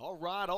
All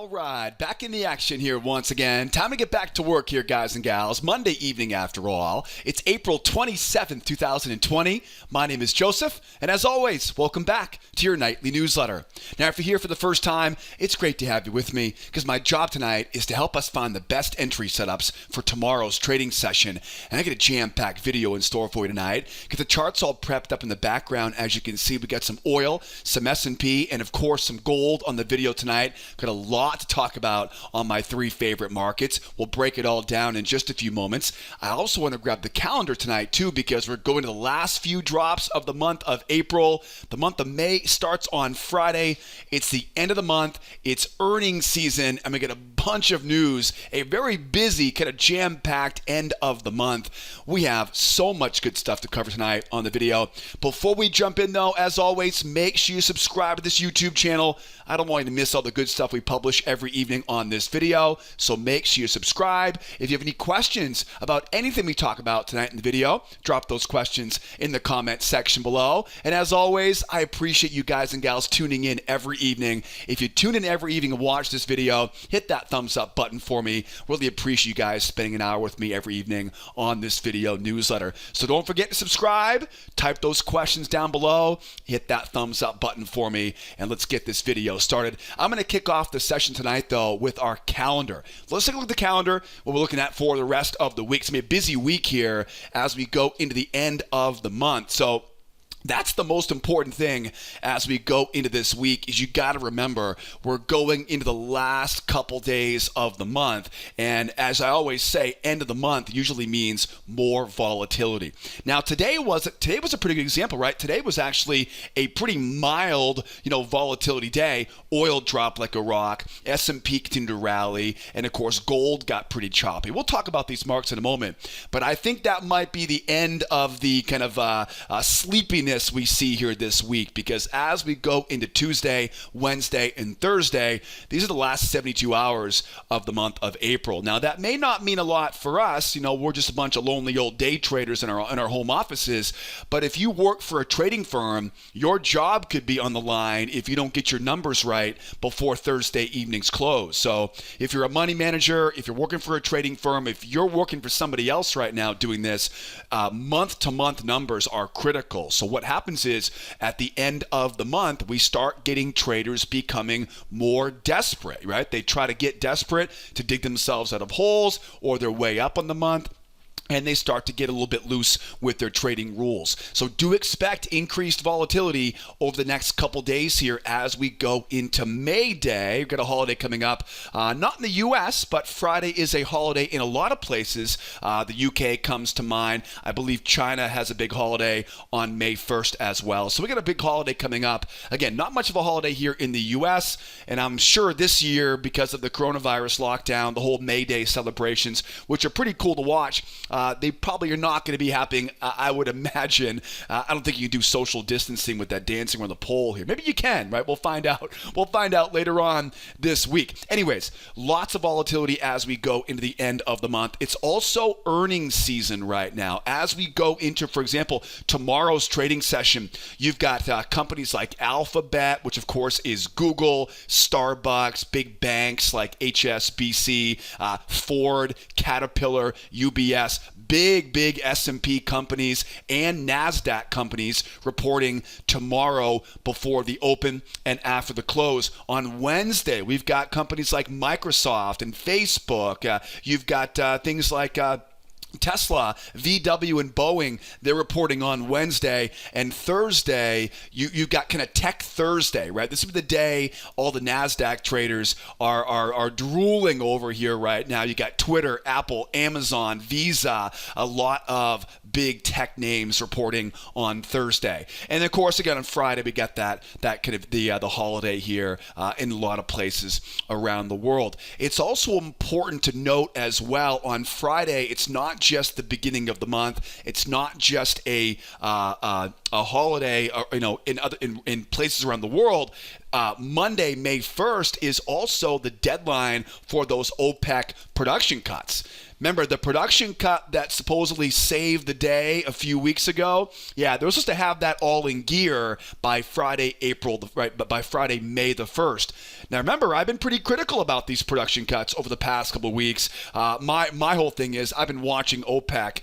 right. Back in the action here once again. Time to get back to work here, guys and gals. Monday evening, after all. It's April 27th, 2020. My name is Joseph, and as always, welcome back to your nightly newsletter. Now, if you're here for the first time, it's great to have you with me because my job tonight is to help us find the best entry setups for tomorrow's trading session. And I got a jam-packed video in store for you tonight. Get the charts all prepped up in the background. As you can see, we got some oil, some S&P, and of course, some gold on the video tonight. Got a lot to talk about on my three favorite markets. We'll break it all down in just a few moments. I also want to grab the calendar tonight too because we're going to the last few drops of the month of April. The month of May starts on Friday. It's the end of the month. It's earnings season. I'm going to get a bunch of news. A very busy, kind of jam-packed end of the month. We have so much good stuff to cover tonight on the video. Before we jump in though, as always, make sure you subscribe to this YouTube channel. I don't want you to miss all the good stuff we publish every evening on this video, so make sure you subscribe. If you have any questions about anything we talk about tonight in the video, drop those questions in the comment section below. And as always, I appreciate you guys and gals tuning in every evening. If you tune in every evening and watch this video, hit that thumbs up button for me. Really appreciate you guys spending an hour with me every evening on this video newsletter. So don't forget to subscribe, type those questions down below, hit that thumbs up button for me, and let's get this video started. I'm going to kick off the session tonight, though, with our calendar. Let's take a look at the calendar, what we're looking at for the rest of the week. It's going to be a busy week here as we go into the end of the month. So that's the most important thing as we go into this week is you got to remember we're going into the last couple days of the month. And as I always say, end of the month usually means more volatility. Now, today was a pretty good example, right? Today was actually a pretty mild, volatility day. Oil dropped like a rock. S&P continued to rally. And of course, gold got pretty choppy. We'll talk about these marks in a moment. But I think that might be the end of the kind of sleepiness we see here this week, because as we go into Tuesday, Wednesday, and Thursday, these are the last 72 hours of the month of April. Now, that may not mean a lot for us. We're just a bunch of lonely old day traders in our home offices. But if you work for a trading firm, your job could be on the line if you don't get your numbers right before Thursday evening's close. So if you're a money manager, if you're working for a trading firm, if you're working for somebody else right now doing this, month-to-month numbers are critical. So what happens is at the end of the month, we start getting traders becoming more desperate, right? They try to get desperate to dig themselves out of holes or their way up on the month, and they start to get a little bit loose with their trading rules. So do expect increased volatility over the next couple days here as we go into May Day. We've got a holiday coming up, not in the U.S., but Friday is a holiday in a lot of places. The U.K. comes to mind. I believe China has a big holiday on May 1st as well. So we got a big holiday coming up. Again, not much of a holiday here in the U.S., and I'm sure this year, because of the coronavirus lockdown, the whole May Day celebrations, which are pretty cool to watch, they probably are not going to be happening, I would imagine. I don't think you can do social distancing with that dancing on the pole here. Maybe you can, right? We'll find out. We'll find out later on this week. Anyways, lots of volatility as we go into the end of the month. It's also earnings season right now. As we go into, for example, tomorrow's trading session, you've got companies like Alphabet, which of course is Google, Starbucks, big banks like HSBC, Ford, Caterpillar, UBS, big S&P companies and NASDAQ companies reporting tomorrow before the open and after the close. On Wednesday, we've got companies like Microsoft and Facebook. You've got things like Tesla, VW, and Boeing. They're reporting on Wednesday. And Thursday, you got kind of Tech Thursday, right? This is the day all the NASDAQ traders are drooling over here right now. You got Twitter, Apple, Amazon, Visa, a lot of big tech names reporting on Thursday. And of course, again, on Friday, we got that kind of the holiday here in a lot of places around the world. It's also important to note as well, on Friday, it's not just the beginning of the month. It's not just a holiday, in places around the world. Monday, May 1st, is also the deadline for those OPEC production cuts. Remember the production cut that supposedly saved the day a few weeks ago? Yeah, they're supposed to have that all in gear by Friday, by Friday, May the 1st. Now remember, I've been pretty critical about these production cuts over the past couple of weeks. My whole thing is I've been watching OPEC,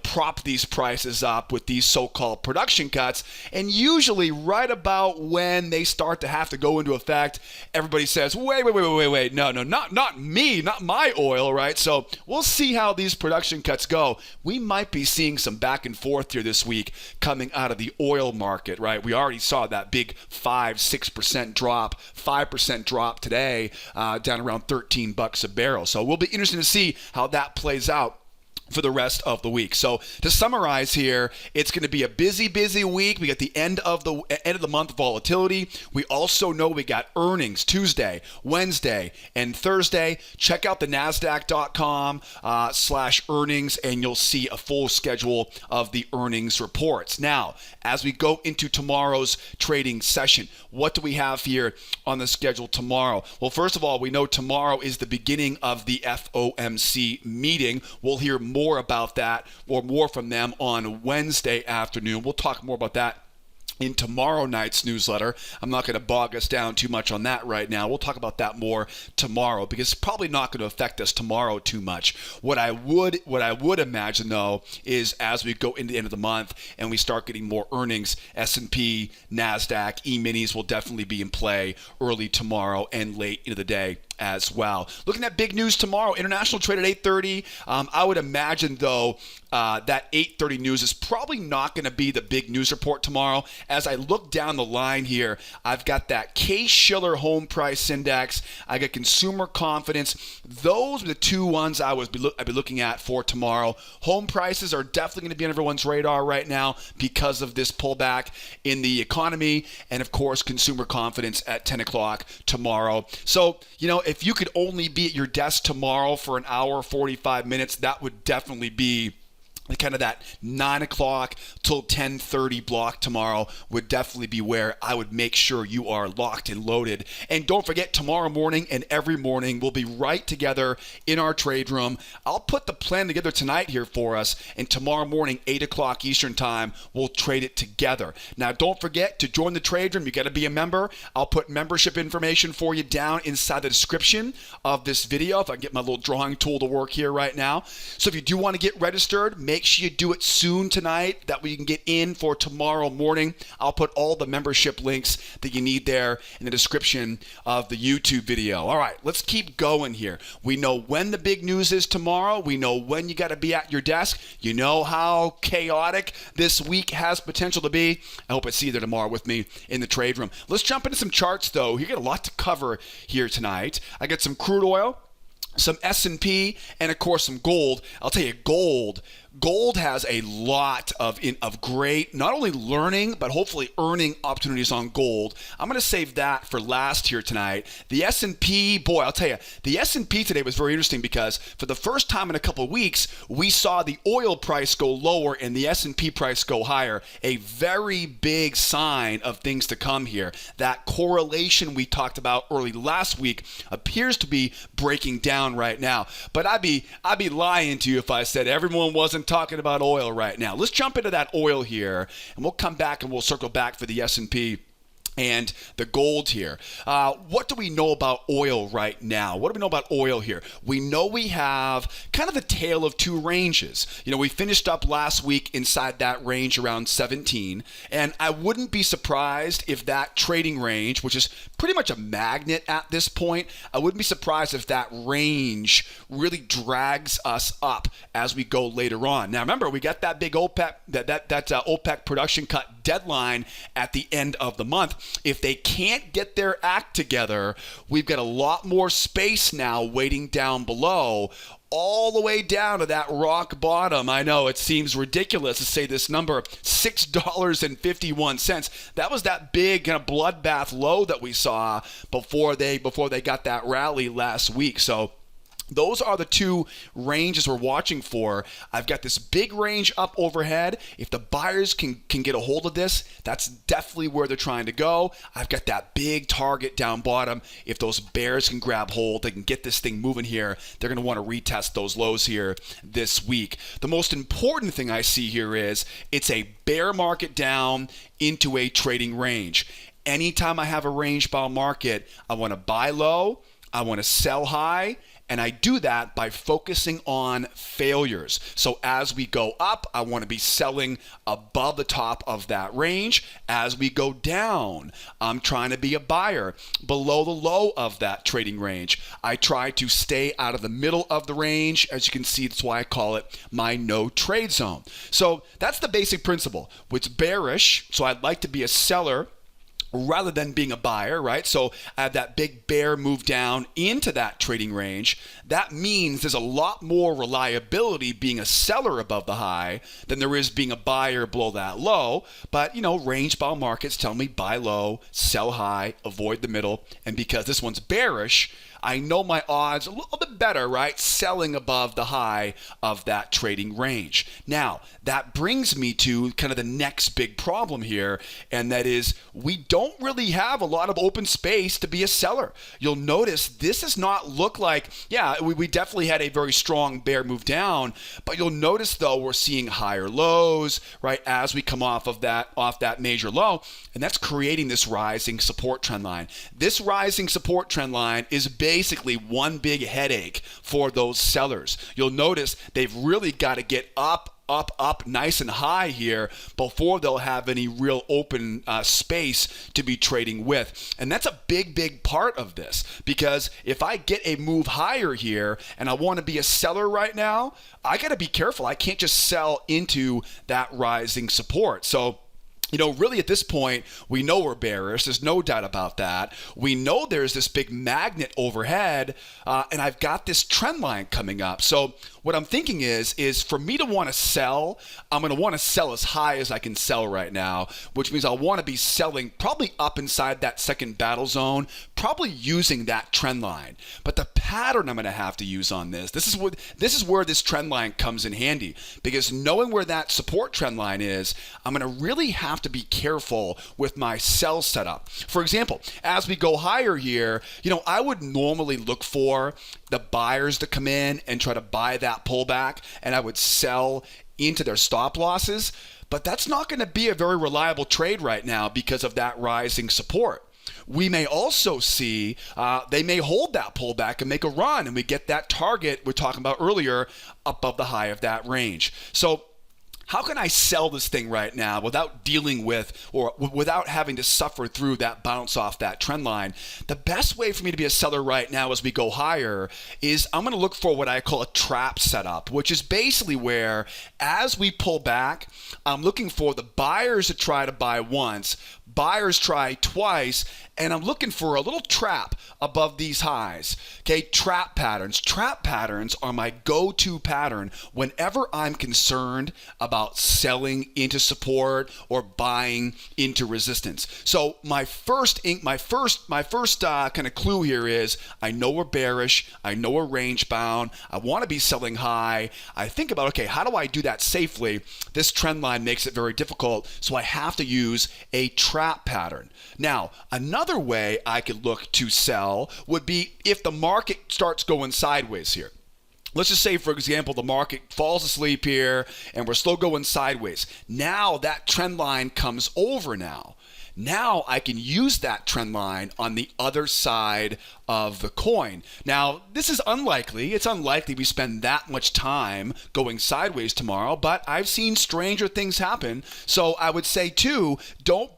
prop these prices up with these so-called production cuts, and usually right about when they start to have to go into effect, everybody says, wait, no, not me, not my oil, right? So we'll see how these production cuts go. We might be seeing some back and forth here this week coming out of the oil market, right? We already saw that big 5% drop, 5% drop today, down around $13 a barrel. So we'll be interested to see how that plays out for the rest of the week. So to summarize here, it's going to be a busy week. We got the end of the month volatility. We also know we got earnings Tuesday, Wednesday, and Thursday. Check out the NASDAQ.com/earnings, and you'll see a full schedule of the earnings reports. Now, as we go into tomorrow's trading session, what do we have here on the schedule tomorrow? Well, first of all, we know tomorrow is the beginning of the FOMC meeting. We'll hear more about that or more from them on Wednesday afternoon. We'll talk more about that in tomorrow night's newsletter. I'm not going to bog us down too much on that right now. We'll talk about that more tomorrow because it's probably not going to affect us tomorrow too much. What I would imagine though is as we go into the end of the month and we start getting more earnings, S&P, NASDAQ, E-minis will definitely be in play early tomorrow and late into the day as well. Looking at big news tomorrow, international trade at 8:30. I would imagine though that 8:30 news is probably not going to be the big news report tomorrow. As I look down the line here, I've got that Case-Shiller home price index. I got consumer confidence. Those are the two ones I'd be looking at for tomorrow. Home prices are definitely going to be on everyone's radar right now because of this pullback in the economy, and of course consumer confidence at 10 o'clock tomorrow. So if you could only be at your desk tomorrow for an hour, 45 minutes, that would definitely be kind of that 9 o'clock till 10:30 block tomorrow would definitely be where I would make sure you are locked and loaded. And don't forget, tomorrow morning and every morning we'll be right together in our trade room. I'll put the plan together tonight here for us, and tomorrow morning, 8 o'clock Eastern time, we'll trade it together. Now, don't forget to join the trade room. You got to be a member. I'll put membership information for you down inside the description of this video if I can get my little drawing tool to work here right now. So if you do want to get registered, make sure you do it soon tonight. That way you can get in for tomorrow morning. I'll put all the membership links that you need there in the description of the YouTube video. All right, let's keep going here. We know when the big news is tomorrow. We know when you got to be at your desk. You know how chaotic this week has potential to be. I hope I see you there tomorrow with me in the trade room. Let's jump into some charts though. You got a lot to cover here tonight. I got some crude oil, some S&P, and of course some gold. I'll tell you, Gold has a lot of great, not only learning, but hopefully earning opportunities on gold. I'm going to save that for last here tonight. The S&P, boy, I'll tell you, the S&P today was very interesting because for the first time in a couple of weeks, we saw the oil price go lower and the S&P price go higher. A very big sign of things to come here. That correlation we talked about early last week appears to be breaking down right now. But I'd be lying to you if I said everyone wasn't talking about oil right now. Let's jump into that oil here, and we'll come back and we'll circle back for the S&P and the gold here. What do we know about oil right now? What do we know about oil here? We know we have kind of the tale of two ranges. We finished up last week inside that range around 17, and I wouldn't be surprised if that trading range, which is pretty much a magnet at this point, I wouldn't be surprised if that range really drags us up as we go later on. Now remember, we got that big OPEC, that OPEC production cut deadline at the end of the month. If they can't get their act together, we've got a lot more space now waiting down below, all the way down to that rock bottom. I know it seems ridiculous to say this number, $6.51. That was that big kind of bloodbath low that we saw before they got that rally last week. So Those are the two ranges we're watching for. I've got this big range up overhead. If the buyers can get a hold of this, that's definitely where they're trying to go. I've got that big target down bottom. If those bears can grab hold, they can get this thing moving here. They're going to want to retest those lows here this week. The most important thing I see here is it's a bear market down into a trading range. Anytime I have a range bound market, I want to buy low, I want to sell high, and I do that by focusing on failures. So as we go up, I want to be selling above the top of that range. As we go down, I'm trying to be a buyer below the low of that trading range. I try to stay out of the middle of the range. As you can see, that's why I call it my no trade zone. So that's the basic principle. It's bearish, so I'd like to be a seller rather than being a buyer, right? So I have that big bear move down into that trading range. That means there's a lot more reliability being a seller above the high than there is being a buyer below that low. But, range bound markets tell me buy low, sell high, avoid the middle. And because this one's bearish, I know my odds a little bit better, right? Selling above the high of that trading range. Now, that brings me to kind of the next big problem here, and that is we don't really have a lot of open space to be a seller. You'll notice this does not look like, we definitely had a very strong bear move down, but you'll notice though we're seeing higher lows, right, as we come off that major low, and that's creating this rising support trend line. This rising support trend line is basically one big headache for those sellers. You'll notice they've really got to get up nice and high here before they'll have any real open space to be trading with. And that's a big part of this, because if I get a move higher here and I want to be a seller right now, I got to be careful. I can't just sell into that rising support. So really at this point, we know we're bearish. There's no doubt about that. We know there's this big magnet overhead, and I've got this trend line coming up. So what I'm thinking is for me to want to sell, I'm going to want to sell as high as I can sell right now, which means I'll want to be selling probably up inside that second battle zone, probably using that trend line. But the pattern I'm going to have to use on this is where this trend line comes in handy, because knowing where that support trend line is, I'm going to really have to be careful with my sell setup. For example, as we go higher here, I would normally look for the buyers to come in and try to buy that pullback, and I would sell into their stop losses. But that's not going to be a very reliable trade right now because of that rising support. We may also see they may hold that pullback and make a run, and we get that target we're talking about earlier above the high of that range. So how can I sell this thing right now without dealing with or without having to suffer through that bounce off that trend line? The best way for me to be a seller right now as we go higher is I'm going to look for what I call a trap setup, which is basically where as we pull back, I'm looking for the buyers to try to buy once, buyers try twice, and I'm looking for a little trap above these highs. Okay, trap patterns. Trap patterns are my go-to pattern whenever I'm concerned about selling into support or buying into resistance. So my first kind of clue here is I know we're bearish. I know we're range bound. I want to be selling high. I think about, okay, how do I do that safely? This trend line makes it very difficult, so I have to use a trap pattern. Now, another way I could look to sell would be if the market starts going sideways here. Let's just say, for example, the market falls asleep here and we're still going sideways. Now that trend line comes over now. Now I can use that trend line on the other side of the coin. Now, this is unlikely. It's unlikely we spend that much time going sideways tomorrow, but I've seen stranger things happen. So I would say too, don't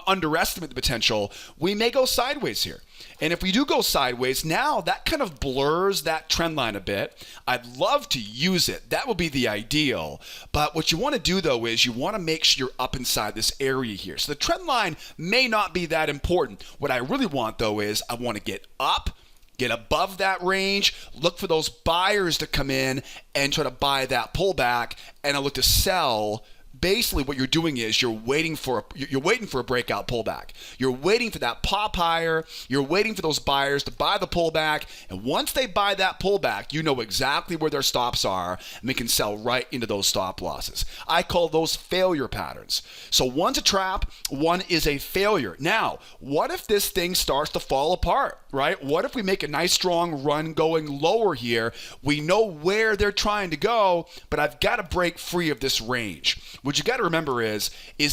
underestimate the potential. We may go sideways here. And if we do go sideways, now that kind of blurs that trend line a bit. I'd love to use it. That would be the ideal. But what you want to do, though, is you want to make sure you're up inside this area here. So the trend line may not be that important. What I really want, though, is I want to get up, get above that range, look for those buyers to come in and try to buy that pullback, and I look to sell basically what you're doing is you're waiting for a breakout pullback. You're waiting for that pop higher. You're waiting for those buyers to buy the pullback. And once they buy that pullback, you know exactly where their stops are, and we can sell right into those stop losses. I call those failure patterns. So one's a trap, one is a failure. Now, what if this thing starts to fall apart, right? What if we make a nice strong run going lower here? We know where they're trying to go, but I've got to break free of this range. What you got to remember is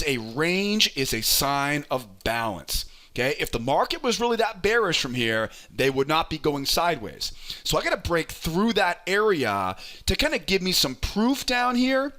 a range is a sign of balance. Okay, if the market was really that bearish from here, they would not be going sideways. So I got to break through that area to kind of give me some proof down here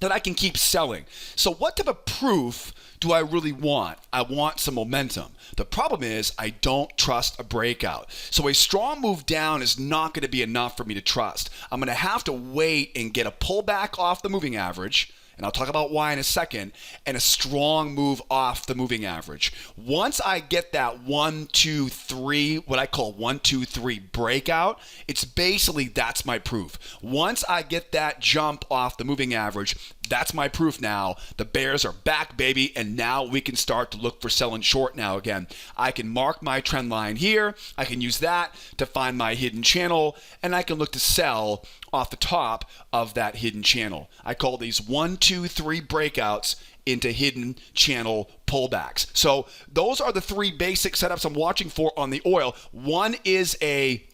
that I can keep selling. So what type of proof do I really want? I want some momentum. The problem is I don't trust a breakout. So a strong move down is not going to be enough for me to trust. I'm going to have to wait and get a pullback off the moving average, and I'll talk about why in a second, and a strong move off the moving average. Once I get that 1, 2, 3, what I call 1, 2, 3 breakout, it's basically that's my proof. Once I get that jump off the moving average, that's my proof now. The bears are back, baby, and now we can start to look for selling short now again. I can mark my trend line here. I can use that to find my hidden channel, and I can look to sell off the top of that hidden channel. I call these 1, 2, 3 breakouts into hidden channel pullbacks. So those are the three basic setups I'm watching for on the oil. One is a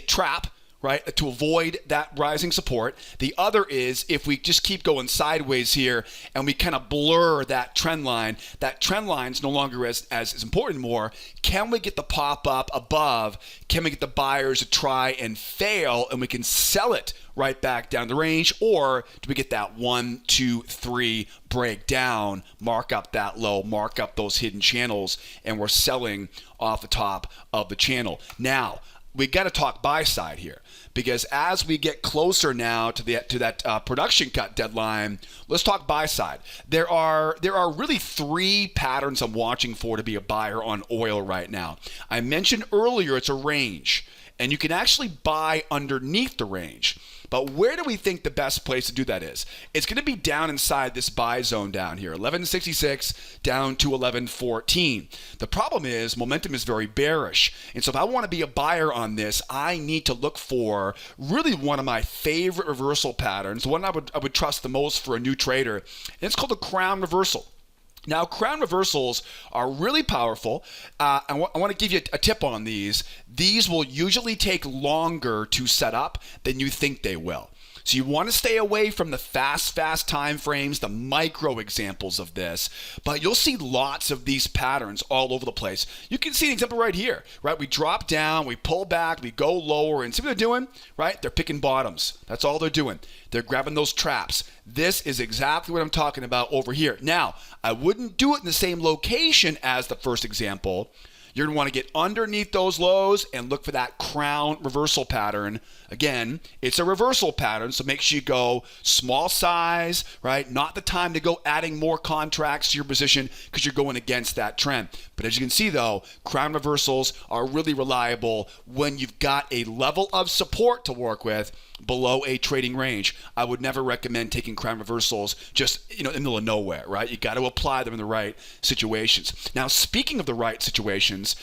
trap, right, to avoid that rising support. The other is if we just keep going sideways here and we kind of blur that trend line's no longer as important anymore. Can we get the pop up above? Can we get the buyers to try and fail and we can sell it right back down the range? Or do we get that 1, 2, 3 breakdown, mark up that low, mark up those hidden channels, and we're selling off the top of the channel? Now, we got to talk buy side here, because as we get closer now to that production cut deadline, let's talk buy side. There are really three patterns I'm watching for to be a buyer on oil right now. I mentioned earlier it's a range, and you can actually buy underneath the range. But where do we think the best place to do that is? It's going to be down inside this buy zone down here, 1166 down to 1114. The problem is momentum is very bearish. And so if I want to be a buyer on this, I need to look for really one of my favorite reversal patterns, the one I would trust the most for a new trader. And it's called the crown reversal. Now, crown reversals are really powerful. I want to give you a tip on these. These will usually take longer to set up than you think they will. So you want to stay away from the fast time frames, the micro examples of this, but you'll see lots of these patterns all over the place. You can see an example right here, right? We drop down, we pull back, we go lower, and see what they're doing, right? They're picking bottoms. That's all they're doing. They're grabbing those traps. This is exactly what I'm talking about over here. Now, I wouldn't do it in the same location as the first example. You're going to want to get underneath those lows and look for that crown reversal pattern. Again, it's a reversal pattern, so make sure you go small size, right? Not the time to go adding more contracts to your position because you're going against that trend. But as you can see, though, crown reversals are really reliable when you've got a level of support to work with below a trading range. I would never recommend taking crown reversals just in the middle of nowhere, right? You got to apply them in the right situations. Now, speaking of the right situations,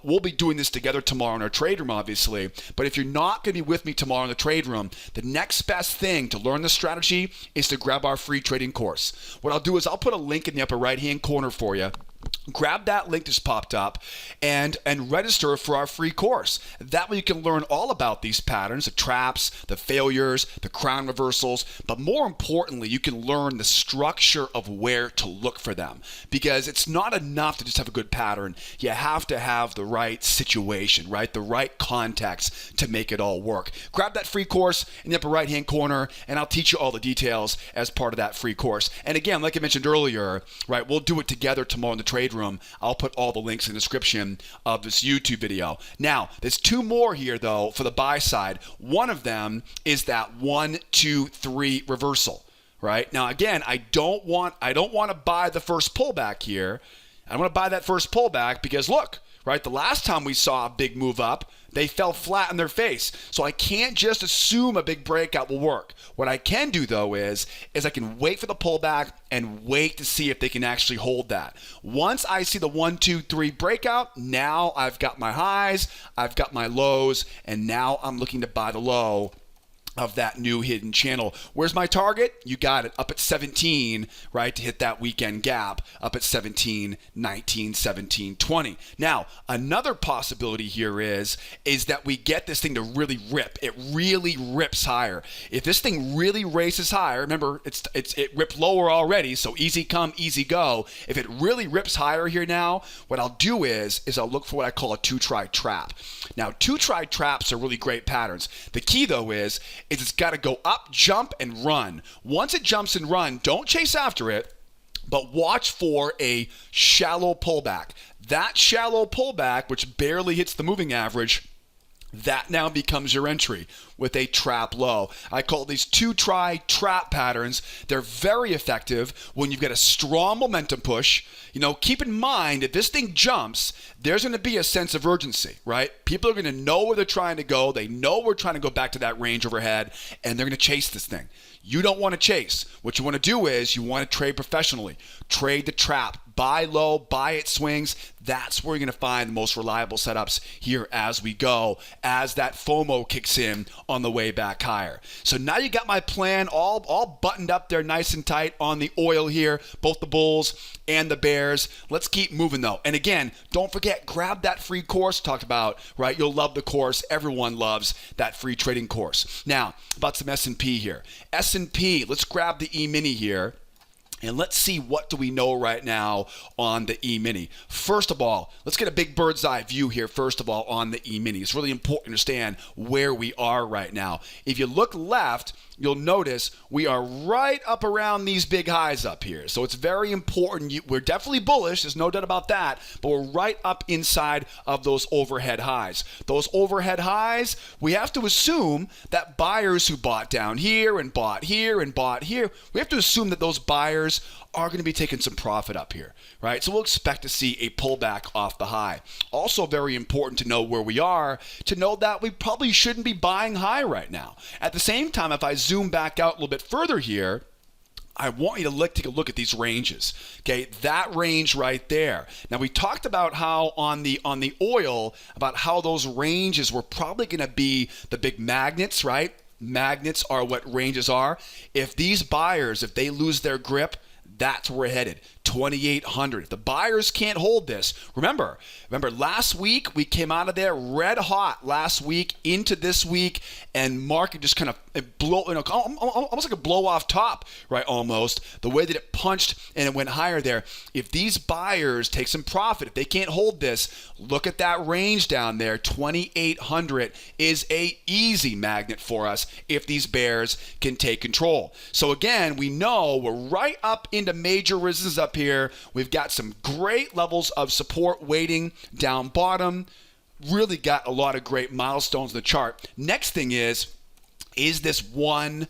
we'll be doing this together tomorrow in our trade room, obviously. But if you're not going to be with me tomorrow in the trade room, the next best thing to learn the strategy is to grab our free trading course. What I'll do is I'll put a link in the upper right-hand corner for you. Grab that link that's popped up and register for our free course. That way you can learn all about these patterns, the traps, the failures, the crown reversals, but more importantly, you can learn the structure of where to look for them, because it's not enough to just have a good pattern. You have to have the right situation, right? The right context to make it all work. Grab that free course in the upper right-hand corner, and I'll teach you all the details as part of that free course. And again, like I mentioned earlier, right, we'll do it together tomorrow in the trade room. I'll put all the links in the description of this YouTube video. Now, there's two more here though for the buy side. One of them is that 1, 2, 3 reversal, right? Now, again, I don't want to buy the first pullback here. I don't want to buy that first pullback because look, right? The last time we saw a big move up, they fell flat on their face. So I can't just assume a big breakout will work. What I can do, though, is I can wait for the pullback and wait to see if they can actually hold that. Once I see the 1, 2, 3 breakout, now I've got my highs, I've got my lows, and now I'm looking to buy the low of that new hidden channel. Where's my target? You got it. Up at 17, right, to hit that weekend gap. Up at 17, 19, 17, 20. Now, another possibility here is that we get this thing to really rip. It really rips higher. If this thing really races higher, remember, it ripped lower already, so easy come, easy go. If it really rips higher here now, what I'll do is I'll look for what I call a two-try trap. Now, two-try traps are really great patterns. The key, though, is it's got to go up, jump, and run. Once it jumps and run, don't chase after it, but watch for a shallow pullback. That shallow pullback, which barely hits the moving average, that now becomes your entry with a trap low. I call these two-try trap patterns. They're very effective when you've got a strong momentum push. Keep in mind, if this thing jumps, there's going to be a sense of urgency, right? People are going to know where they're trying to go. They know we're trying to go back to that range overhead, and they're going to chase this thing. You don't want to chase. What you want to do is you want to trade professionally. Trade the trap. Buy low, buy it swings. That's where you're going to find the most reliable setups here as we go, as that FOMO kicks in on the way back higher. So now you got my plan all buttoned up there nice and tight on the oil here, both the bulls and the bears. Let's keep moving though. And again, don't forget, grab that free course talked about, right? You'll love the course. Everyone loves that free trading course. Now, about some S&P here. S&P, let's grab the E-mini here. And let's see, what do we know right now on the E-mini. First of all, let's get a big bird's eye view here, first of all, on the E-mini. It's really important to understand where we are right now. If you look left, you'll notice we are right up around these big highs up here. So it's very important. We're definitely bullish. There's no doubt about that. But we're right up inside of those overhead highs. Those overhead highs, we have to assume that buyers who bought down here and bought here and bought here, we have to assume that those buyers are going to be taking some profit up here, right? So we'll expect to see a pullback off the high. Also very important to know where we are, to know that we probably shouldn't be buying high right now. At the same time, if I zoom back out a little bit further here, I want you to take a look at these ranges. Okay, that range right there. Now we talked about how on the oil, about how those ranges were probably going to be the big magnets, right? Magnets are what ranges are. If these buyers, if they lose their grip, that's where we're headed. 2,800. If the buyers can't hold this, remember last week we came out of there red hot last week into this week, and market just kind of almost like a blow off top, right? Almost the way that it punched and it went higher there. If these buyers take some profit, if they can't hold this, look at that range down there. 2,800 is a easy magnet for us if these bears can take control. So again, we know we're right up into major resistance up here. We've got some great levels of support waiting down bottom. Really got a lot of great milestones in the chart. Next thing is this 1,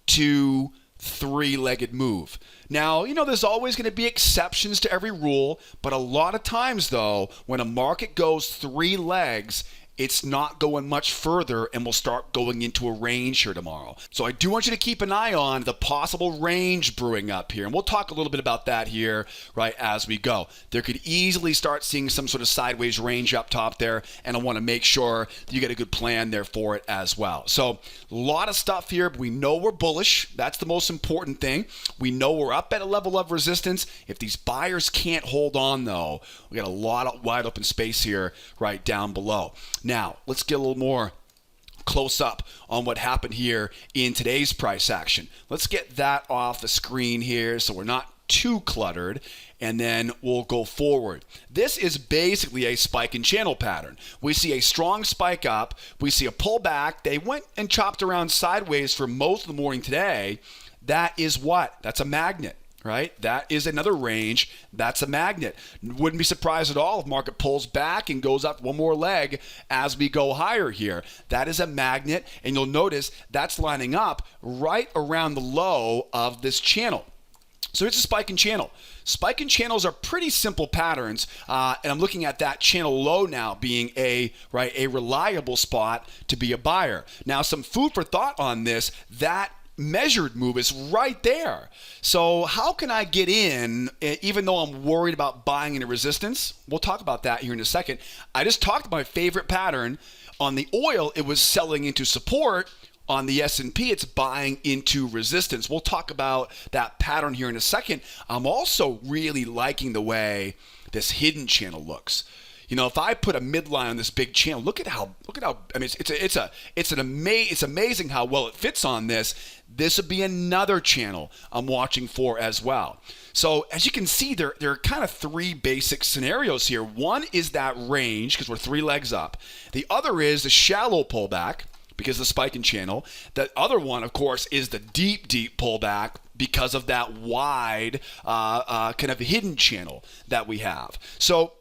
2, 3-legged move? Now, there's always going to be exceptions to every rule, but a lot of times, though, when a market goes 3 legs, it's not going much further, and we'll start going into a range here tomorrow. So I do want you to keep an eye on the possible range brewing up here, and we'll talk a little bit about that here, right, as we go. There could easily start seeing some sort of sideways range up top there, and I want to make sure that you get a good plan there for it as well. So a lot of stuff here, but we know we're bullish. That's the most important thing. We know we're up at a level of resistance. If these buyers can't hold on, though, we got a lot of wide open space here right down below. Now, let's get a little more close up on what happened here in today's price action. Let's get that off the screen here so we're not too cluttered, and then we'll go forward. This is basically a spike and channel pattern. We see a strong spike up. We see a pullback. They went and chopped around sideways for most of the morning today. That is what? That's a magnet. Right? That is another range. That's a magnet. Wouldn't be surprised at all if market pulls back and goes up one more leg as we go higher here. That is a magnet, and you'll notice that's lining up right around the low of this channel. So here's a spike and channel. Spike and channels are pretty simple patterns, and I'm looking at that channel low now being a reliable spot to be a buyer. Now, some food for thought on this, that measured move is right there. So how can I get in even though I'm worried about buying into resistance? We'll talk about that here in a second. I just talked about my favorite pattern. On the oil, it was selling into support. On the S&P, it's buying into resistance. We'll talk about that pattern here in a second. I'm also really liking the way this hidden channel looks. You know, if I put a midline on this big channel, look at how I mean, it's amazing how well it fits on this. This would be another channel I'm watching for as well. So as you can see, there are kind of three basic scenarios here. One is that range, because we're 3 legs up. The other is the shallow pullback, because of the spike in channel. The other one, of course, is the deep pullback because of that wide kind of hidden channel that we have. So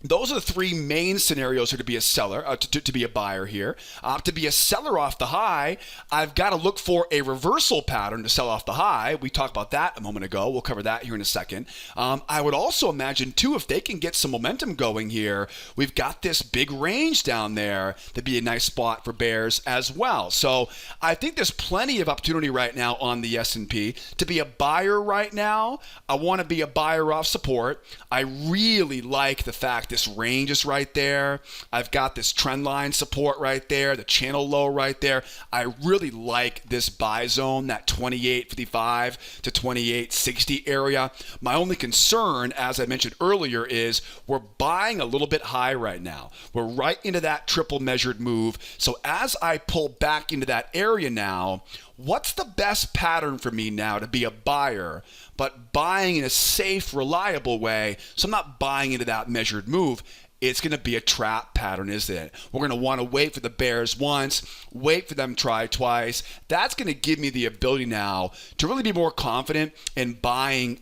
those are the 3 main scenarios here to be a seller, to be a buyer here. To be a seller off the high, I've got to look for a reversal pattern to sell off the high. We talked about that a moment ago. We'll cover that here in a second. I would also imagine, too, if they can get some momentum going here, we've got this big range down there to be a nice spot for bears as well. So I think there's plenty of opportunity right now on the S&P. To be a buyer right now, I want to be a buyer off support. I really like the fact this range is right there. I've got this trend line support right there, the channel low right there. I really like this buy zone, that 28.55 to 28.60 area. My only concern, as I mentioned earlier, is we're buying a little bit high right now. We're right into that triple measured move. So as I pull back into that area now, what's the best pattern for me now to be a buyer, but buying in a safe, reliable way? So I'm not buying into that measured move. It's going to be a trap pattern, isn't it? We're going to want to wait for the bears once, wait for them to try twice. That's going to give me the ability now to really be more confident in buying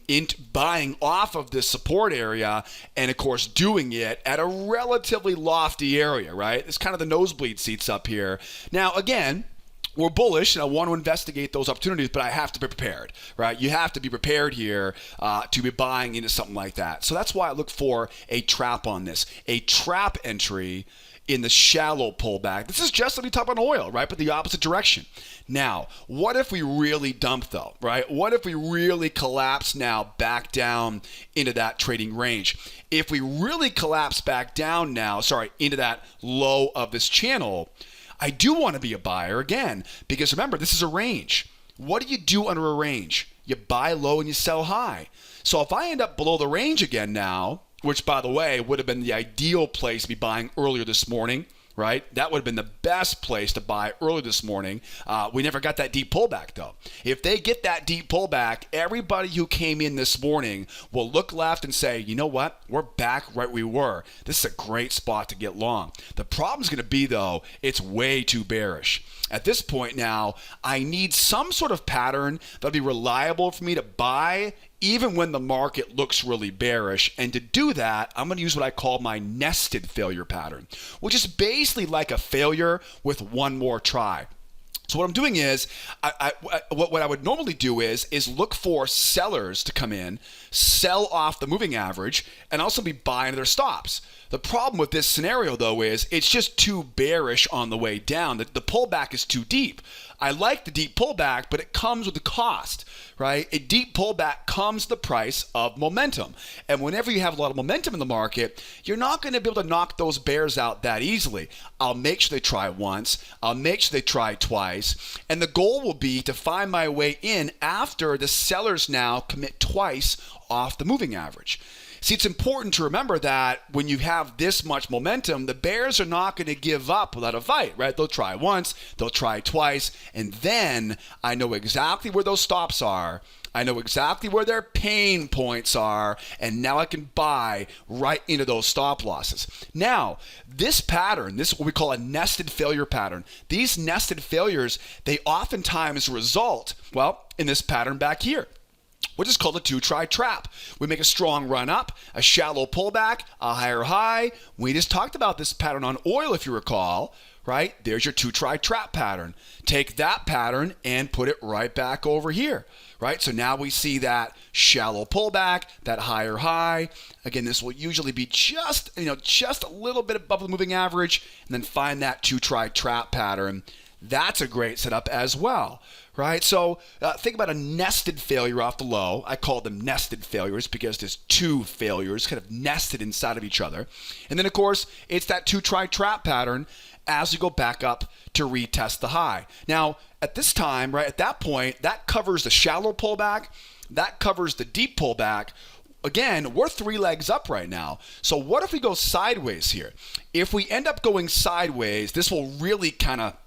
off of this support area, and of course doing it at a relatively lofty area, right? It's kind of the nosebleed seats up here. Now, again, we're bullish, and I want to investigate those opportunities, but I have to be prepared, right? You have to be prepared here to be buying into something like that. So that's why I look for a trap on this, a trap entry in the shallow pullback. This is just like we talk about oil, right? But the opposite direction. Now, what if we really dump though, right? What if we really collapse now back down into that trading range? If we really collapse back down now, into that low of this channel, I do want to be a buyer again, because remember, this is a range. What do you do under a range? You buy low and you sell high. So if I end up below the range again now, which by the way would have been the ideal place to be buying earlier this morning, right? That would have been the best place to buy early this morning. We never got that deep pullback though. If they get that deep pullback, everybody who came in this morning will look left and say, you know what? We're back right where we were. This is a great spot to get long. The problem's going to be though, it's way too bearish. At this point now, I need some sort of pattern that'll be reliable for me to buy even when the market looks really bearish. And to do that, I'm going to use what I call my nested failure pattern, which is basically like a failure with one more try. So what I'm doing is, what I would normally do is look for sellers to come in, sell off the moving average, and also be buying their stops. The problem with this scenario, though, is it's just too bearish on the way down. The pullback is too deep. I like the deep pullback, but it comes with the cost, right? A deep pullback comes at the price of momentum. And whenever you have a lot of momentum in the market, you're not going to be able to knock those bears out that easily. I'll make sure they try once. I'll make sure they try twice. And the goal will be to find my way in after the sellers now commit twice off the moving average. See, it's important to remember that when you have this much momentum, the bears are not going to give up without a fight, right? They'll try once, they'll try twice, and then I know exactly where those stops are. I know exactly where their pain points are, and now I can buy right into those stop losses. Now, this pattern, this is what we call a nested failure pattern. These nested failures, they oftentimes result, well, in this pattern back here. which is called a two-try trap. We make a strong run up, a shallow pullback, a higher high. We just talked about this pattern on oil, if you recall, right? There's your two-try trap pattern. Take that pattern and put it right back over here, right? So now we see that shallow pullback, that higher high. Again, this will usually be just a little bit above the moving average, and then find that two-try trap pattern. That's a great setup as well, right? So think about a nested failure off the low. I call them nested failures because there's two failures kind of nested inside of each other. And then, of course, it's that two-try trap pattern as you go back up to retest the high. Now, at this time, right, at that point, that covers the shallow pullback. That covers the deep pullback. Again, we're 3 legs up right now. So what if we go sideways here? If we end up going sideways, this will really kind of,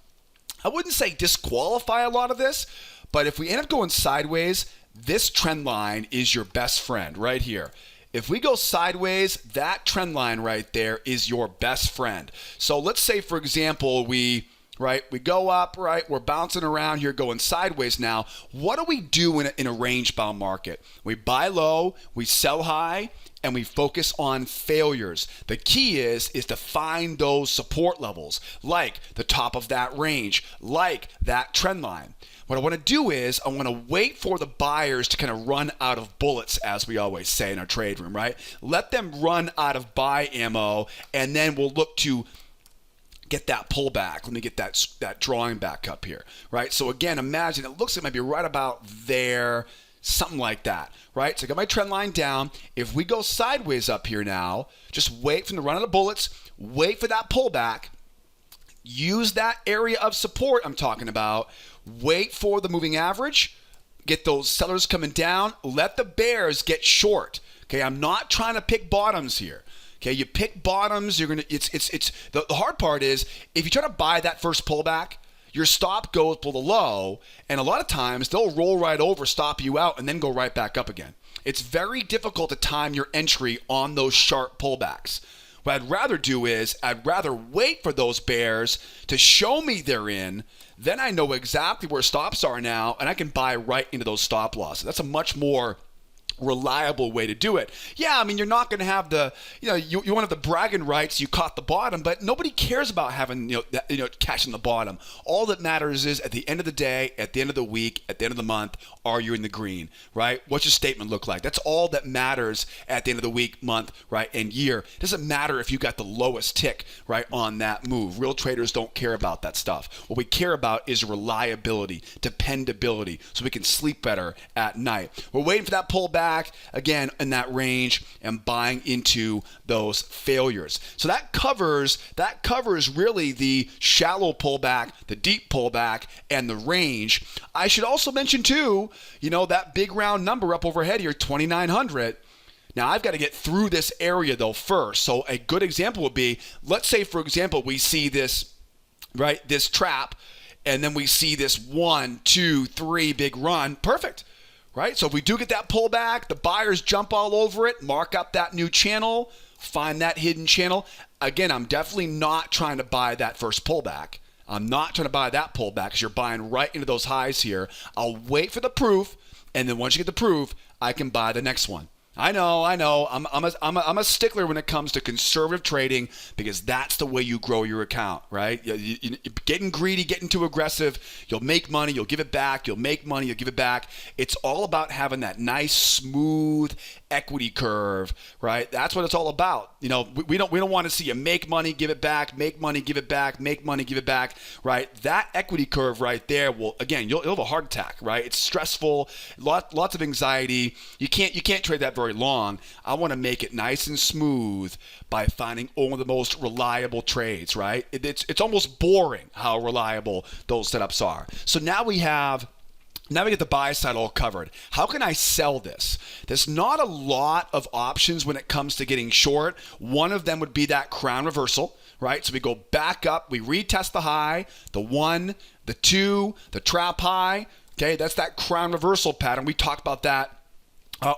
I wouldn't say disqualify a lot of this, but if we end up going sideways, this trend line is your best friend right here. If we go sideways, that trend line right there is your best friend. So let's say, for example, we go up, right? We're bouncing around here going sideways now. What do we do in a range-bound market? We buy low, we sell high, and we focus on failures. The key is to find those support levels, like the top of that range, like that trend line. What I want to do is I want to wait for the buyers to kind of run out of bullets, as we always say in our trade room, right? Let them run out of buy ammo, and then we'll look to get that pullback. Let me get that drawing back up here, right? So again, imagine it looks like it might be right about there, something like that, right? So I got my trend line down. If we go sideways up here now, just wait for the run of the bullets, wait for that pullback, use that area of support I'm talking about, wait for the moving average, get those sellers coming down, let the bears get short. Okay, I'm not trying to pick bottoms here. Okay, you pick bottoms, you're gonna. It's the hard part is if you try to buy that first pullback, your stop goes below the low, and a lot of times they'll roll right over, stop you out, and then go right back up again. It's very difficult to time your entry on those sharp pullbacks. What I'd rather do is I'd rather wait for those bears to show me they're in. Then I know exactly where stops are now, and I can buy right into those stop losses. That's a much more reliable way to do it. Yeah, I mean, you're not going to have the, you won't have the bragging rights, you caught the bottom, but nobody cares about having, catching the bottom. All that matters is at the end of the day, at the end of the week, at the end of the month, are you in the green, right? What's your statement look like? That's all that matters at the end of the week, month, right, and year. It doesn't matter if you got the lowest tick, right, on that move. Real traders don't care about that stuff. What we care about is reliability, dependability, so we can sleep better at night. We're waiting for that pullback, again, in that range, and buying into those failures. So that covers really the shallow pullback, the deep pullback, and the range. I should also mention too, that big round number up overhead here, 2,900. Now I've got to get through this area though first. So a good example would be, let's say for example we see this, right, this trap, and then we see this 1, 2, 3 big run. Perfect. Right? So if we do get that pullback, the buyers jump all over it, mark up that new channel, find that hidden channel. Again, I'm definitely not trying to buy that first pullback. I'm not trying to buy that pullback because you're buying right into those highs here. I'll wait for the proof, and then once you get the proof, I can buy the next one. I know. I'm a stickler when it comes to conservative trading because that's the way you grow your account, right? Getting greedy, getting too aggressive, you'll make money, you'll give it back, you'll make money, you'll give it back. It's all about having that nice, smooth equity curve, right? That's what it's all about. We don't want to see you make money, give it back, make money, give it back, make money, give it back, right? That equity curve right there will, again, you'll have a heart attack, right? It's stressful, lots of anxiety. You can't trade that very long. I want to make it nice and smooth by finding only the most reliable trades, right? It's almost boring how reliable those setups are. So now we get the buy side all covered. How can I sell this? There's not a lot of options when it comes to getting short. One of them would be that crown reversal, right? So we go back up, we retest the high, the 1, the 2, the trap high. Okay, that's that crown reversal pattern. We talked about that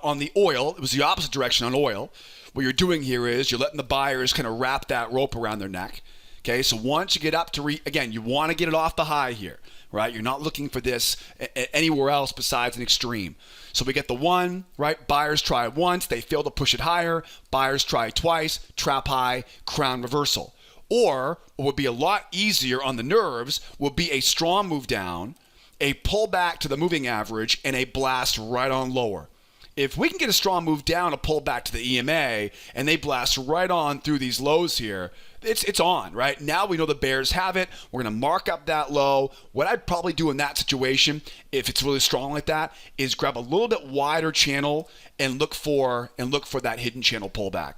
on the oil. It was the opposite direction on oil. What you're doing here is you're letting the buyers kind of wrap that rope around their neck. Okay, so once you get up to again, you want to get it off the high here, right? You're not looking for this anywhere else besides an extreme. So we get the one, right? Buyers try it once, they fail to push it higher. Buyers try it twice, trap high, crown reversal. Or what would be a lot easier on the nerves would be a strong move down, a pullback to the moving average, and a blast right on lower. If we can get a strong move down, a pullback to the EMA, and they blast right on through these lows here, it's on, right? Now we know the bears have it. We're going to mark up that low. What I'd probably do in that situation, if it's really strong like that, is grab a little bit wider channel and look for that hidden channel pullback.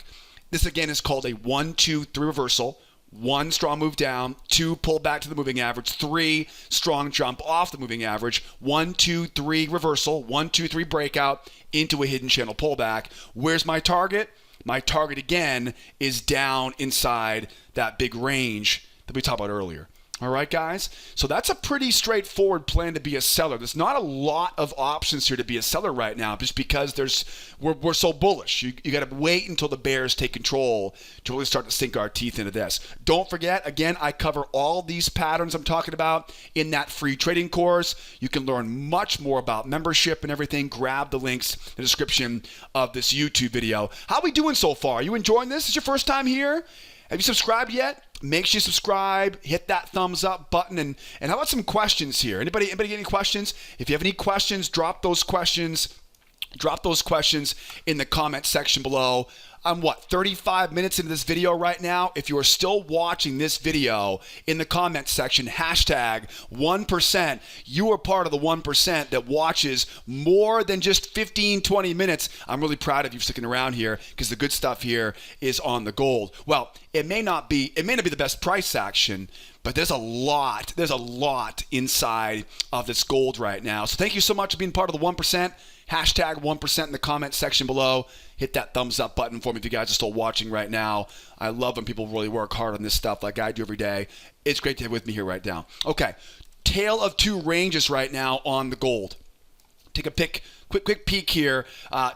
This again is called a 1, 2, 3 reversal. 1 strong move down, 2 pull back to the moving average, 3 strong jump off the moving average, 1, 2, 3 reversal, 1, 2, 3 breakout into a hidden channel pullback. Where's my target? My target again is down inside that big range that we talked about earlier. All right, guys? So that's a pretty straightforward plan to be a seller. There's not a lot of options here to be a seller right now just because we're so bullish. You got to wait until the bears take control to really start to sink our teeth into this. Don't forget, again, I cover all these patterns I'm talking about in that free trading course. You can learn much more about membership and everything. Grab the links in the description of this YouTube video. How are we doing so far? Are you enjoying this? Is this your first time here? Have you subscribed yet? Make sure you subscribe, hit that thumbs up button, and how about some questions here? Anybody get any questions? If you have any questions, drop those questions in the comment section below. I'm 35 minutes into this video right now. If you are still watching this video, in the comment section, hashtag 1%. You are part of the 1% that watches more than just 15, 20 minutes. I'm really proud of you for sticking around here because the good stuff here is on the gold. Well, it may not be the best price action, but there's a lot inside of this gold right now. So thank you so much for being part of the 1%. Hashtag 1% in the comment section below. Hit that thumbs up button for me if you guys are still watching right now. I love when people really work hard on this stuff like I do every day. It's great to have with me here right now. Okay, tale of two ranges right now on the gold. Take a quick peek here.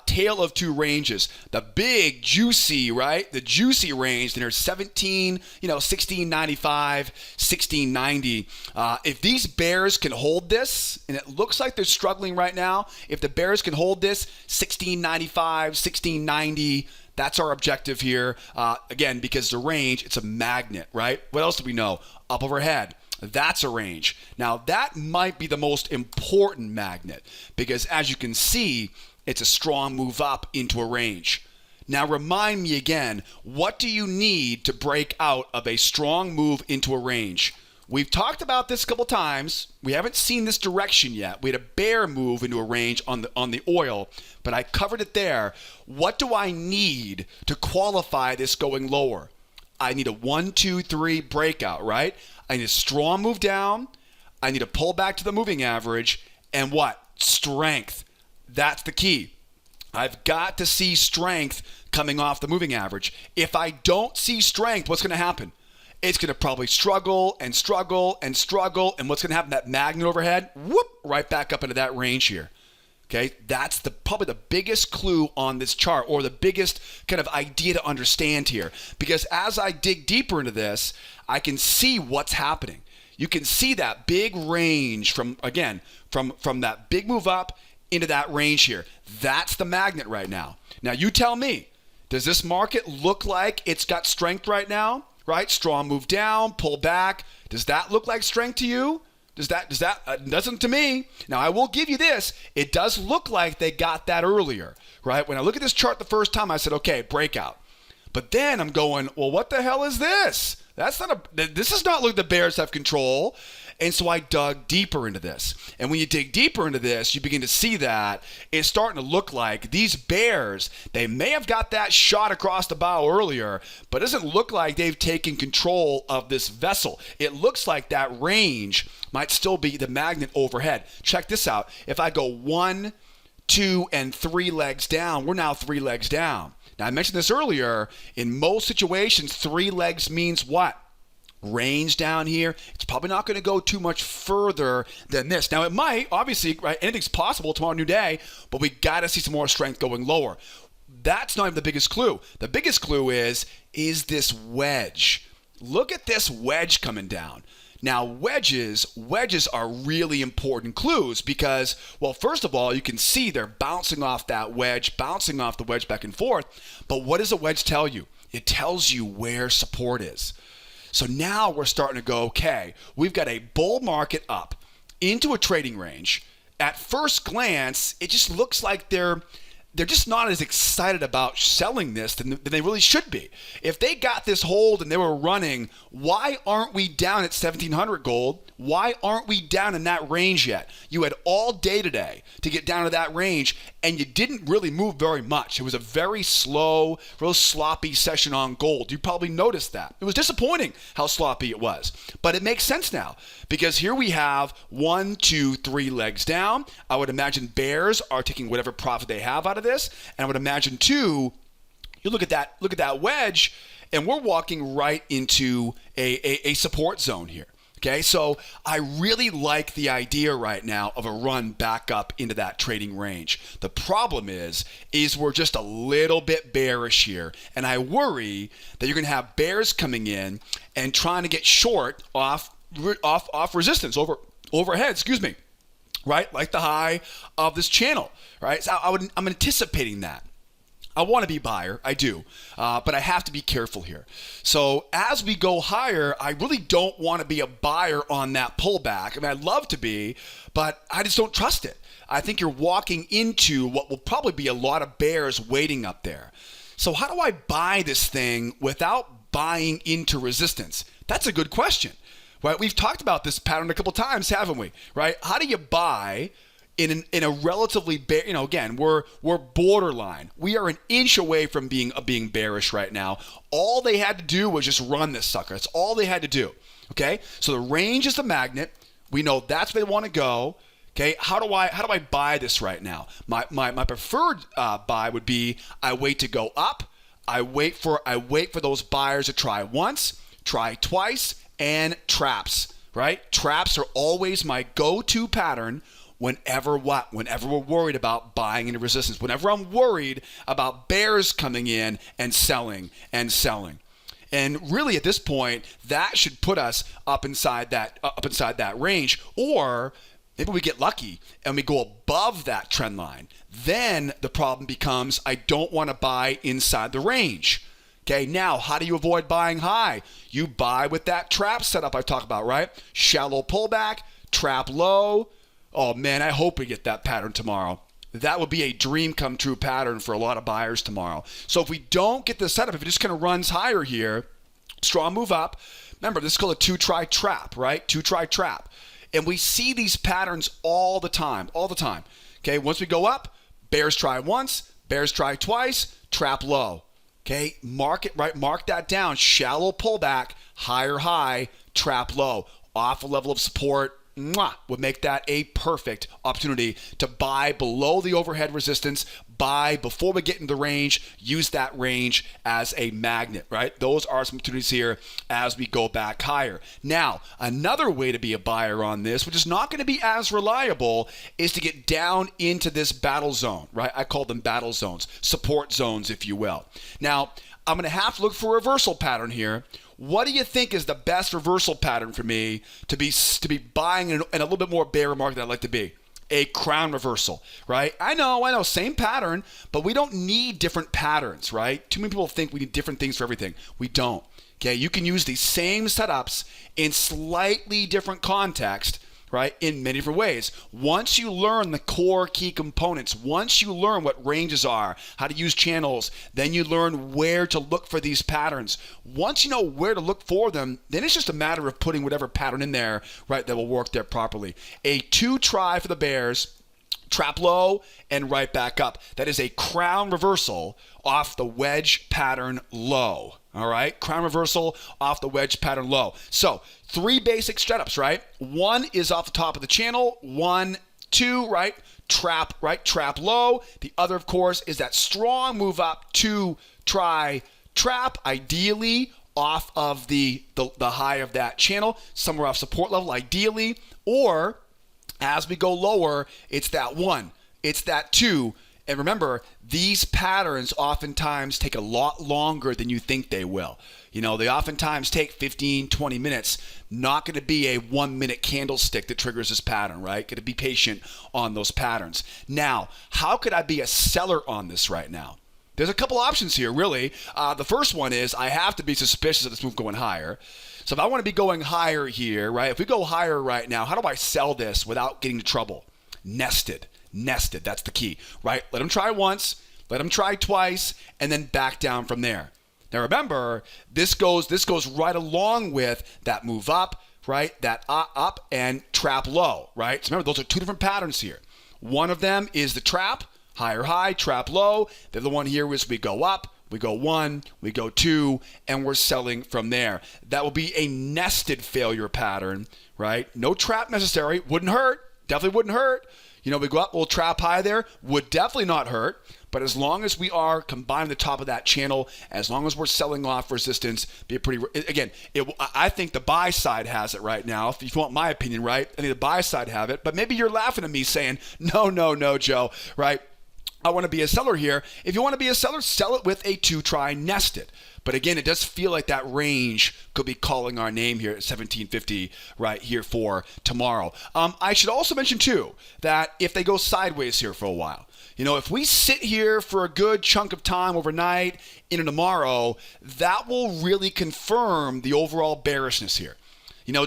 Tale of two ranges. The big juicy, right? The juicy range near 1695, 1690. If these bears can hold this, and it looks like they're struggling right now, if the bears can hold this, 1695, 1690, that's our objective here. Again, because the range, it's a magnet, right? What else do we know? Up overhead. That's a range. Now, that might be the most important magnet because, as you can see, it's a strong move up into a range. Now, remind me again, what do you need to break out of a strong move into a range? We've talked about this a couple times. We haven't seen this direction yet. We had a bear move into a range on the oil, but I covered it there. What do I need to qualify this going lower? I need a 1, 2, 3 breakout, right? I need a strong move down. I need a pull back to the moving average. And what? Strength. That's the key. I've got to see strength coming off the moving average. If I don't see strength, what's going to happen? It's going to probably struggle and struggle and struggle. And what's going to happen? That magnet overhead, whoop, right back up into that range here. Okay, that's probably the biggest clue on this chart, or the biggest kind of idea to understand here. Because as I dig deeper into this, I can see what's happening. You can see that big range from that big move up into that range here. That's the magnet right now. Now you tell me, does this market look like it's got strength right now? Right? Strong move down, pull back. Does that look like strength to you? Doesn't to me. Now, I will give you this. It does look like they got that earlier, right? When I look at this chart the first time, I said, okay, breakout. But then I'm going, well, what the hell is this? This does not look like the bears have control. And so I dug deeper into this. And when you dig deeper into this, you begin to see that it's starting to look like these bears, they may have got that shot across the bow earlier, but it doesn't look like they've taken control of this vessel. It looks like that range might still be the magnet overhead. Check this out. If I go 1, 2, and 3 legs down, we're now 3 legs down. Now, I mentioned this earlier. In most situations, 3 legs means what? Range down here. It's probably not going to go too much further than this. Now, it might, obviously, right? Anything's possible tomorrow, new day, but we got to see some more strength going lower. That's not even the biggest clue. The biggest clue is this wedge. Look at this wedge coming down. Now, wedges are really important clues because, well, first of all, you can see they're bouncing off the wedge back and forth. But what does a wedge tell you? It tells you where support is. So now we're starting to go, okay, we've got a bull market up into a trading range. At first glance, it just looks like they're just not as excited about selling this than they really should be. If they got this hold and they were running, why aren't we down at 1,700 gold? Why aren't we down in that range yet? You had all day today to get down to that range, and you didn't really move very much. It was a very slow, real sloppy session on gold. You probably noticed that. It was disappointing how sloppy it was. But it makes sense now because here we have 1, 2, 3 legs down. I would imagine bears are taking whatever profit they have out of this. And I would imagine, too, you look at that wedge, and we're walking right into a support zone here. Okay, so I really like the idea right now of a run back up into that trading range. The problem is we're just a little bit bearish here, and I worry that you're going to have bears coming in and trying to get short off resistance overhead. Right, like the high of this channel. Right, so I'm anticipating that. I want to be buyer, I do, but I have to be careful here. So as we go higher, I really don't want to be a buyer on that pullback. I mean, I'd love to be, but I just don't trust it. I think you're walking into what will probably be a lot of bears waiting up there. So how do I buy this thing without buying into resistance? That's a good question, right? We've talked about this pattern a couple times, haven't we? Right? How do you buy in a relatively again, we're borderline. We are an inch away from being bearish right now. All they had to do was just run this sucker. That's all they had to do. Okay, so the range is the magnet. We know that's where they want to go. Okay, how do I buy this right now? My preferred buy would be I wait to go up. I wait for those buyers to try once, try twice, and traps. Right, traps are always my go-to pattern. Whenever we're worried about buying into resistance, whenever I'm worried about bears coming in and selling. And really at this point, that should put us up inside that range, or maybe we get lucky and we go above that trend line. Then the problem becomes I don't want to buy inside the range. Okay, now how do you avoid buying high? You buy with that trap setup I talked about, right? Shallow pullback, trap low. Oh man, I hope we get that pattern tomorrow. That would be a dream come true pattern for a lot of buyers tomorrow. So if we don't get the setup, if it just kind of runs higher here, strong move up. Remember, this is called a 2-try trap, right? 2-try trap. And we see these patterns all the time. Okay, once we go up, bears try once, bears try twice, trap low. Okay, mark it, right? Mark that down. Shallow pullback, higher high, trap low. Off a level of support. Would make that a perfect opportunity to buy below the overhead resistance, buy before we get in the range, use that range as a magnet, right? Those are some opportunities here as we go back higher. Now, another way to be a buyer on this, which is not going to be as reliable, is to get down into this battle zone, right? I call them battle zones, support zones, if you will. Now, I'm going to have to look for a reversal pattern here. What do you think is the best reversal pattern for me to be buying in a little bit more bear market that I'd like to be? A crown reversal, right? I know, same pattern, but we don't need different patterns, right? Too many people think we need different things for everything. We don't. Okay, you can use these same setups in slightly different context, right, in many different ways. Once you learn the core key components, once you learn what ranges are, how to use channels, then you learn where to look for these patterns. Once you know where to look for them, then it's just a matter of putting whatever pattern in there, right, that will work there properly. A 2-try for the bears, trap low, and right back up. That is a crown reversal off the wedge pattern low. All right, crown reversal off the wedge pattern low. So 3 basic setups, right? 1 is off the top of the channel. 1, 2, right? Trap low. The other, of course, is that strong move up, 2-try trap, ideally off of the high of that channel, somewhere off support level, ideally. Or as we go lower, it's that 1, it's that 2, And remember, these patterns oftentimes take a lot longer than you think they will. They oftentimes take 15, 20 minutes. Not going to be a 1-minute candlestick that triggers this pattern, right? Got to be patient on those patterns. Now, how could I be a seller on this right now? There's a couple options here, really. The first one is I have to be suspicious of this move going higher. So if I want to be going higher here, right? If we go higher right now, how do I sell this without getting into trouble? Nested. That's the key, right? Let them try once, let them try twice, and then back down from there. Now remember, this goes right along with that move up, right? That up and trap low, right? So remember, those are two different patterns here. One of them is the trap, higher high, trap low. The other one here is we go up, we go 1, we go 2, and we're selling from there. That will be a nested failure pattern, right? No trap necessary, wouldn't hurt, definitely wouldn't hurt. We go up, we'll trap high there, would definitely not hurt. But as long as we are combining the top of that channel, as long as we're selling off resistance, I think the buy side has it right now. If you want my opinion, right? I think the buy side have it. But maybe you're laughing at me saying, no, Joe, right? I want to be a seller here. If you want to be a seller, sell it with a 2-try nested. But again, it does feel like that range could be calling our name here at 1750 right here for tomorrow. I should also mention, too, that if they go sideways here for a while, if we sit here for a good chunk of time overnight into tomorrow, that will really confirm the overall bearishness here.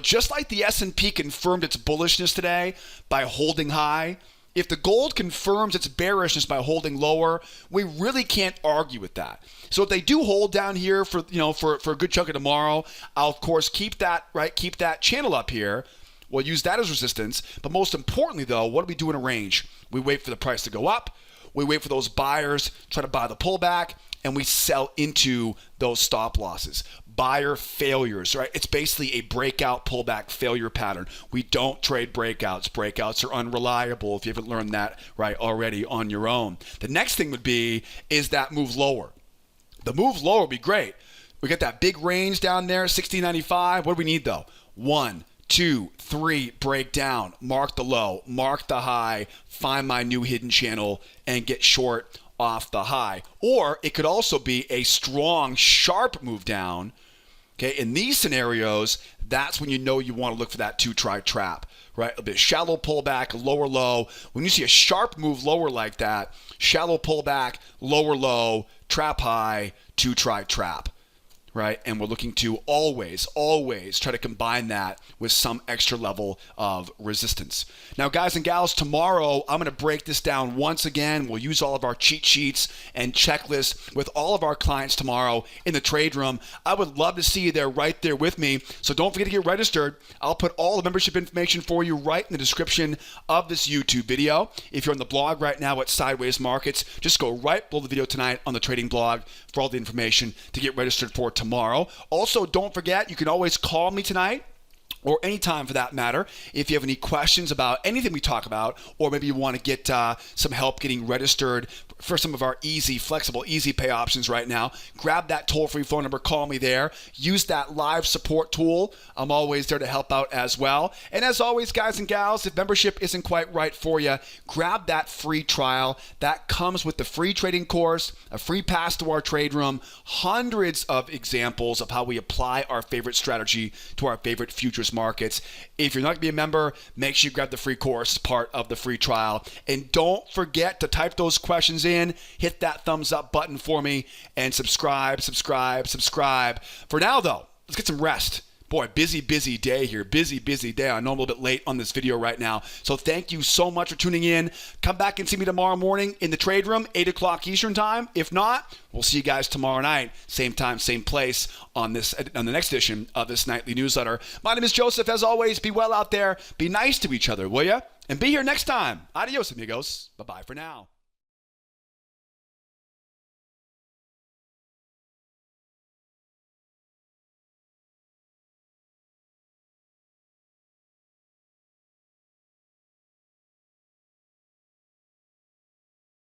Just like the S&P confirmed its bullishness today by holding high, if the gold confirms its bearishness by holding lower, we really can't argue with that. So if they do hold down here for a good chunk of tomorrow, I'll of course keep that channel up here. We'll use that as resistance. But most importantly, though, what do we do in a range? We wait for the price to go up. We wait for those buyers, try to buy the pullback, and we sell into those stop losses. Buyer failures, right? It's basically a breakout pullback failure pattern. We don't trade breakouts. Breakouts are unreliable if you haven't learned that right already on your own. The next thing is that move lower. The move lower would be great. We got that big range down there, 1695. What do we need though? 1, 2, 3, break down, mark the low, mark the high, find my new hidden channel, and get short off the high. Or it could also be a strong, sharp move down. Okay, in these scenarios, that's when you want to look for that 2-try trap, right? A bit shallow pullback, lower low. When you see a sharp move lower like that, shallow pullback, lower low, trap high, 2-try trap. Right? And we're looking to always try to combine that with some extra level of resistance. Now, guys and gals, tomorrow I'm going to break this down once again. We'll use all of our cheat sheets and checklists with all of our clients tomorrow in the trade room. I would love to see you there right there with me. So don't forget to get registered. I'll put all the membership information for you right in the description of this YouTube video. If you're on the blog right now at Sideways Markets, just go right below the video tonight on the trading blog for all the information to get registered for tomorrow. Also, don't forget, you can always call me tonight or anytime for that matter if you have any questions about anything we talk about, or maybe you want to get some help getting registered for some of our flexible, easy pay options right now. Grab that toll-free phone number, call me there. Use that live support tool. I'm always there to help out as well. And as always, guys and gals, if membership isn't quite right for you, grab that free trial. That comes with the free trading course, a free pass to our trade room, hundreds of examples of how we apply our favorite strategy to our favorite futures markets. If you're not going to be a member, make sure you grab the free course as part of the free trial. And don't forget to type those questions in, hit that thumbs up button for me, and subscribe. For now, though, let's get some rest. Boy, busy day here. Busy day. I know I'm a little bit late on this video right now. So thank you so much for tuning in. Come back and see me tomorrow morning in the trade room, 8 o'clock Eastern time. If not, we'll see you guys tomorrow night, same time, same place on the next edition of this nightly newsletter. My name is Joseph. As always, be well out there. Be nice to each other, will ya? And be here next time. Adios, amigos. Bye-bye for now.